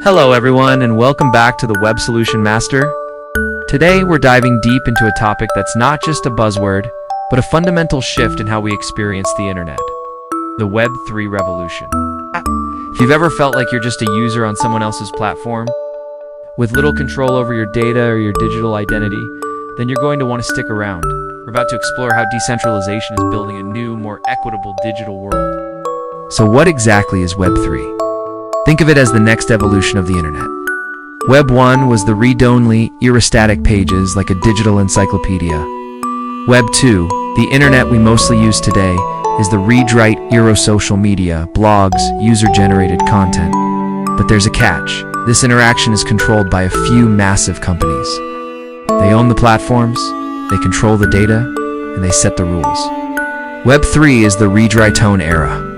Hello everyone, and welcome back to the Web Solution Master. Today we're diving deep into a topic that's not just a buzzword, but a fundamental shift in how we experience the internet. The Web3 revolution. If you've ever felt like you're just a user on someone else's platform, with little control over your data or your digital identity, then you're going to want to stick around. We're about to explore how decentralization is building a new, more equitable digital world. So what exactly is Web3? Think of it as the next evolution of the internet. Web 1 was the read-only, irostatic pages like a digital encyclopedia. Web 2, the internet we mostly use today, is the read-write, social media, blogs, user-generated content. But there's a catch. This interaction is controlled by a few massive companies. They own the platforms, they control the data, and they set the rules. Web 3 is the read-write-tone era.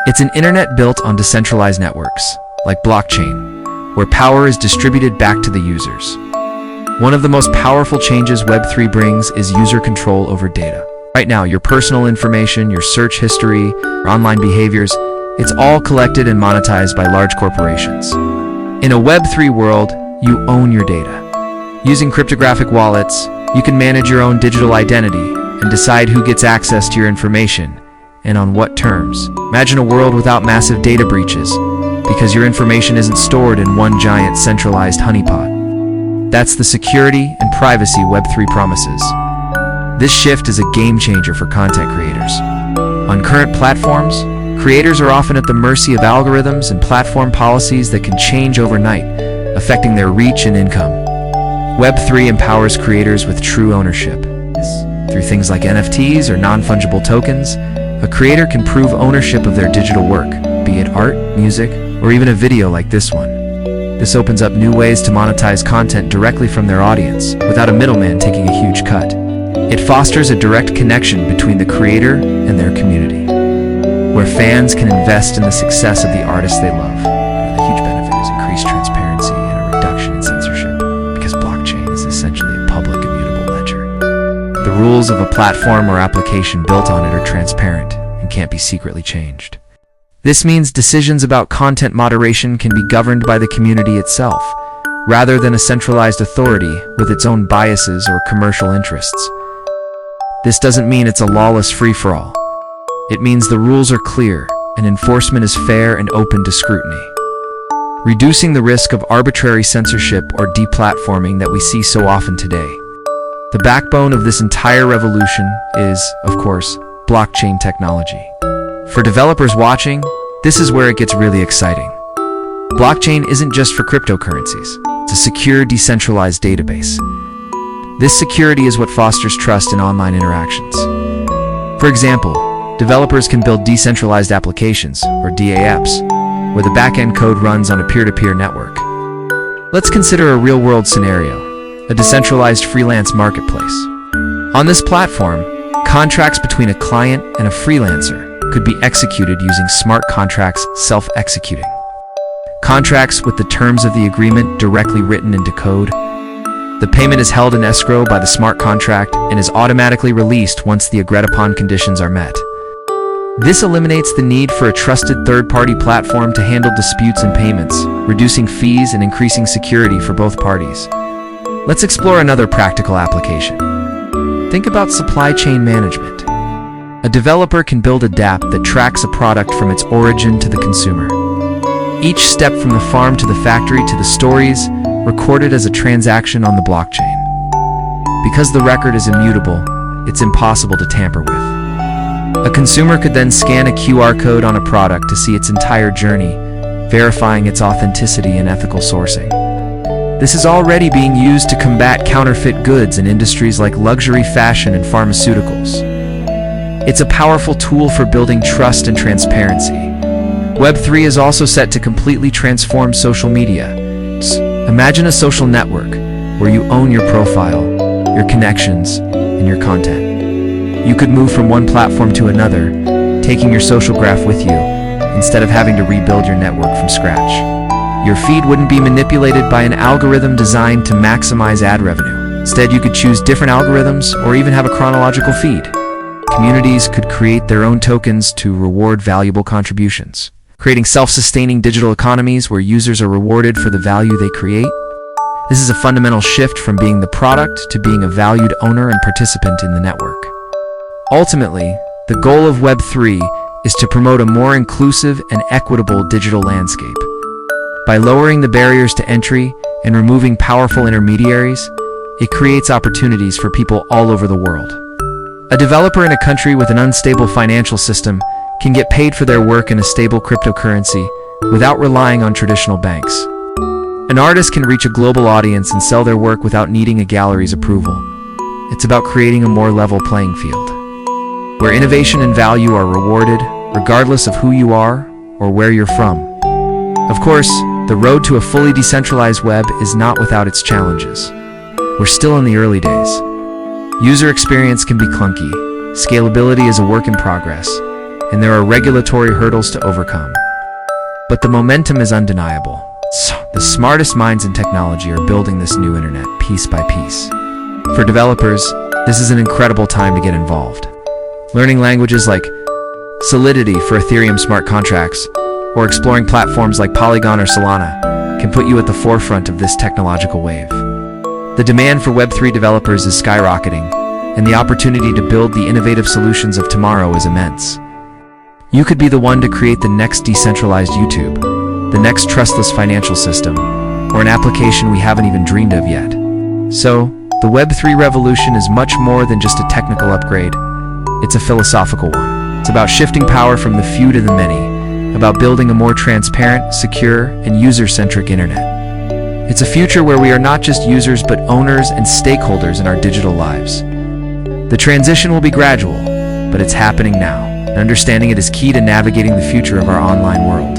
It's an internet built on decentralized networks, like blockchain, where power is distributed back to the users. One of the most powerful changes Web3 brings is user control over data. Right now, your personal information, your search history, your online behaviors, it's all collected and monetized by large corporations. In a Web3 world, you own your data. Using cryptographic wallets, you can manage your own digital identity and decide who gets access to your information and on what terms. Imagine a world without massive data breaches, because your information isn't stored in one giant centralized honeypot. That's the security and privacy Web3 promises. This shift is a game changer for content creators. On current platforms, creators are often at the mercy of algorithms and platform policies that can change overnight, affecting their reach and income. Web3 empowers creators with true ownership. Through things like NFTs or non-fungible tokens, a creator can prove ownership of their digital work, be it art, music, or even a video like this one. This opens up new ways to monetize content directly from their audience, without a middleman taking a huge cut. It fosters a direct connection between the creator and their community, where fans can invest in the success of the artists they love. The huge benefit is increased transparency and a reduction in censorship, because blockchain is essentially a public immutable ledger. The rules of a platform or application built on it are transparent and can't be secretly changed. This means decisions about content moderation can be governed by the community itself, rather than a centralized authority with its own biases or commercial interests. This doesn't mean it's a lawless free-for-all. It means the rules are clear and enforcement is fair and open to scrutiny, reducing the risk of arbitrary censorship or deplatforming that we see so often today. The backbone of this entire revolution is, of course, blockchain technology. For developers watching, this is where it gets really exciting. Blockchain isn't just for cryptocurrencies. It's a secure, decentralized database. This security is what fosters trust in online interactions. For example, developers can build decentralized applications, or dApps, where the back-end code runs on a peer-to-peer network. Let's consider a real-world scenario. A decentralized freelance marketplace. On this platform, contracts between a client and a freelancer could be executed using smart contracts self-executing. Contracts with the terms of the agreement directly written into code. The payment is held in escrow by the smart contract and is automatically released once the agreed-upon conditions are met. This eliminates the need for a trusted third-party platform to handle disputes and payments, reducing fees and increasing security for both parties. Let's explore another practical application. Think about supply chain management. A developer can build a dApp that tracks a product from its origin to the consumer. Each step from the farm to the factory to the store is recorded as a transaction on the blockchain. Because the record is immutable, it's impossible to tamper with. A consumer could then scan a QR code on a product to see its entire journey, verifying its authenticity and ethical sourcing. This is already being used to combat counterfeit goods in industries like luxury fashion and pharmaceuticals. It's a powerful tool for building trust and transparency. Web3 is also set to completely transform social media. Imagine a social network where you own your profile, your connections, and your content. You could move from one platform to another, taking your social graph with you, instead of having to rebuild your network from scratch. Your feed wouldn't be manipulated by an algorithm designed to maximize ad revenue. Instead, you could choose different algorithms or even have a chronological feed. Communities could create their own tokens to reward valuable contributions. creating self-sustaining digital economies where users are rewarded for the value they create. This is a fundamental shift from being the product to being a valued owner and participant in the network. Ultimately, the goal of Web3 is to promote a more inclusive and equitable digital landscape. By lowering the barriers to entry and removing powerful intermediaries, it creates opportunities for people all over the world. A developer in a country with an unstable financial system can get paid for their work in a stable cryptocurrency without relying on traditional banks. An artist can reach a global audience and sell their work without needing a gallery's approval. It's about creating a more level playing field, where innovation and value are rewarded regardless of who you are or where you're from. Of course, the road to a fully decentralized web is not without its challenges. We're still in the early days. User experience can be clunky, scalability is a work in progress, and there are regulatory hurdles to overcome. But the momentum is undeniable. The smartest minds in technology are building this new internet piece by piece. For developers, this is an incredible time to get involved. Learning languages like Solidity for Ethereum smart contracts, or exploring platforms like Polygon or Solana, can put you at the forefront of this technological wave. The demand for Web3 developers is skyrocketing, and the opportunity to build the innovative solutions of tomorrow is immense. You could be the one to create the next decentralized YouTube, the next trustless financial system, or an application we haven't even dreamed of yet. So, the Web3 revolution is much more than just a technical upgrade. It's a philosophical one. It's about shifting power from the few to the many, about building a more transparent, secure, and user-centric internet. It's a future where we are not just users but owners and stakeholders in our digital lives. The transition will be gradual, but it's happening now, and understanding it is key to navigating the future of our online world.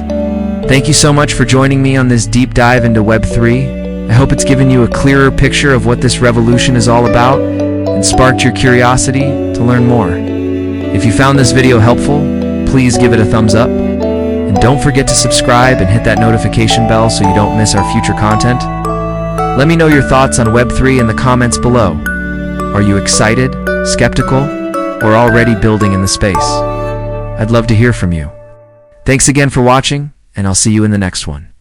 Thank you so much for joining me on this deep dive into Web3. I hope it's given you a clearer picture of what this revolution is all about and sparked your curiosity to learn more. If you found this video helpful, please give it a thumbs up. And don't forget to subscribe and hit that notification bell so you don't miss our future content. Let me know your thoughts on Web3 in the comments below. Are you excited, skeptical, or already building in the space? I'd love to hear from you. Thanks again for watching, and I'll see you in the next one.